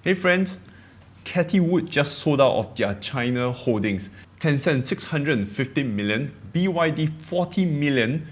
Hey friends, Cathy Wood just sold out of their China holdings. Tencent 650 million, BYD 40 million,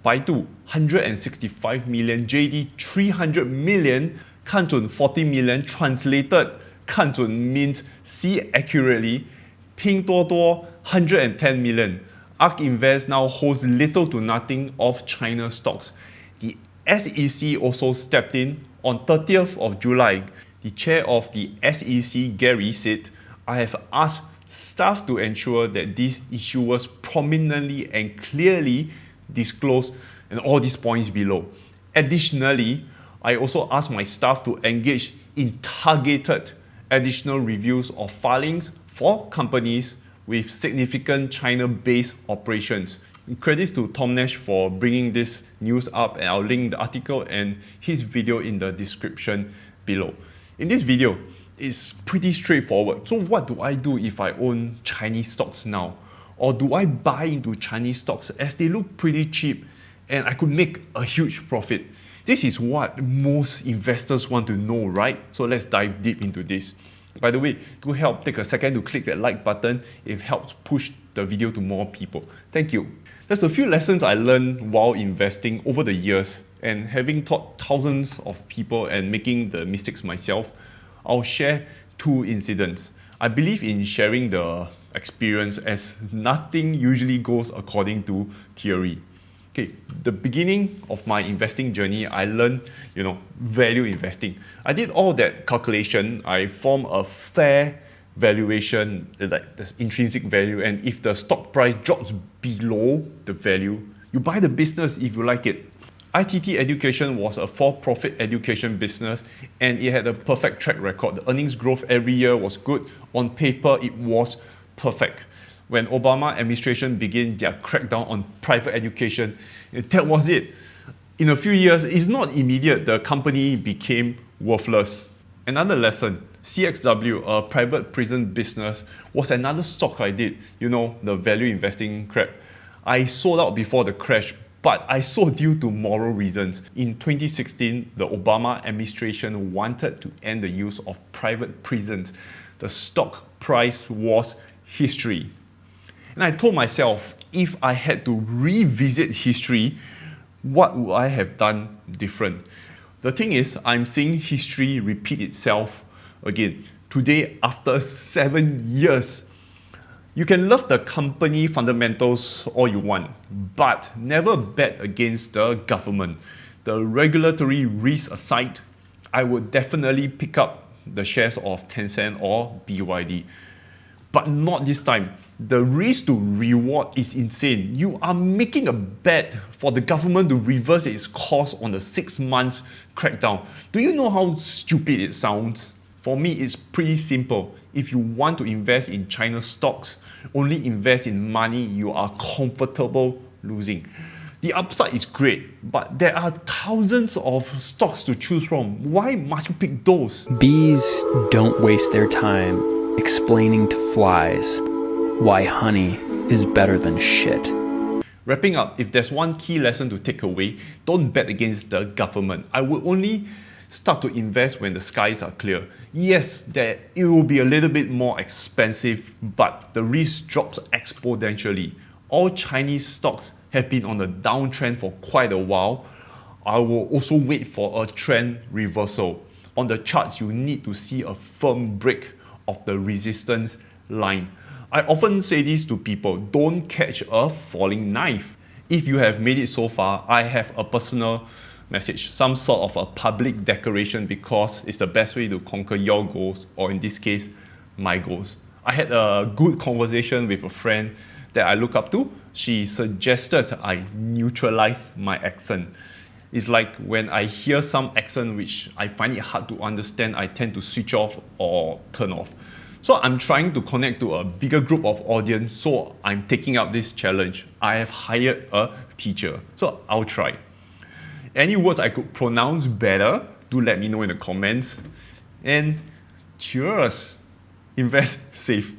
Baidu 165 million, JD 300 million, Kanzhun 40 million, translated Kanzhun means see accurately, Pinduoduo 110 million. ARK Invest now holds little to nothing of China stocks. The SEC also stepped in on 30th of July. The chair of the SEC, Gary, said, I have asked staff to ensure that these issuers prominently and clearly disclose and all these points below. Additionally, I also asked my staff to engage in targeted additional reviews of filings for companies with significant China-based operations. Credits to Tom Nash for bringing this news up, and I'll link the article and his video in the description below. In this video, it's pretty straightforward. So what do I do if I own Chinese stocks now? Or do I buy into Chinese stocks as they look pretty cheap and I could make a huge profit? This is what most investors want to know, right? So let's dive deep into this. By the way, to help, take a second to click that like button. It helps push the video to more people. Thank you. There's a few lessons I learned while investing over the years, and having taught thousands of people and making the mistakes myself, I'll share two incidents. I believe in sharing the experience as nothing usually goes according to theory. Okay, the beginning of my investing journey, I learned, value investing. I did all that calculation. I formed a fair valuation, like this intrinsic value, and if the stock price drops below the value, you buy the business if you like it. ITT Education was a for-profit education business, and it had a perfect track record. The earnings growth every year was good. On paper, it was perfect. When Obama administration began their crackdown on private education, that was it. In a few years, it's not immediate, the company became worthless. Another lesson, CXW, a private prison business, was another stock I did. The value investing crap. I sold out before the crash, but I sold due to moral reasons. In 2016, the Obama administration wanted to end the use of private prisons. The stock price was history. And I told myself, if I had to revisit history, what would I have done different? The thing is, I'm seeing history repeat itself again. Today, after 7 years, you can love the company fundamentals all you want, but never bet against the government. The regulatory risk aside, I would definitely pick up the shares of Tencent or BYD. But not this time. The risk to reward is insane. You are making a bet for the government to reverse its course on the 6 months crackdown. Do you know how stupid it sounds? For me, it's pretty simple. If you want to invest in China stocks, only invest in money you are comfortable losing. The upside is great, but there are thousands of stocks to choose from. Why must you pick those? Bees don't waste their time explaining to flies why honey is better than shit. Wrapping up, if there's one key lesson to take away, don't bet against the government. I would only start to invest when the skies are clear. Yes, that it will be a little bit more expensive, but the risk drops exponentially. All Chinese stocks have been on a downtrend for quite a while. I will also wait for a trend reversal. On the charts, you need to see a firm break of the resistance line. I often say this to people, don't catch a falling knife. If you have made it so far, I have a personal message, some sort of a public declaration, because it's the best way to conquer your goals, or in this case, my goals. I had a good conversation with a friend that I look up to. She suggested I neutralize my accent. It's like when I hear some accent which I find it hard to understand, I tend to switch off or turn off. So I'm trying to connect to a bigger group of audience, so I'm taking up this challenge. I have hired a teacher, so I'll try. Any words I could pronounce better, do let me know in the comments. And cheers! Invest safe.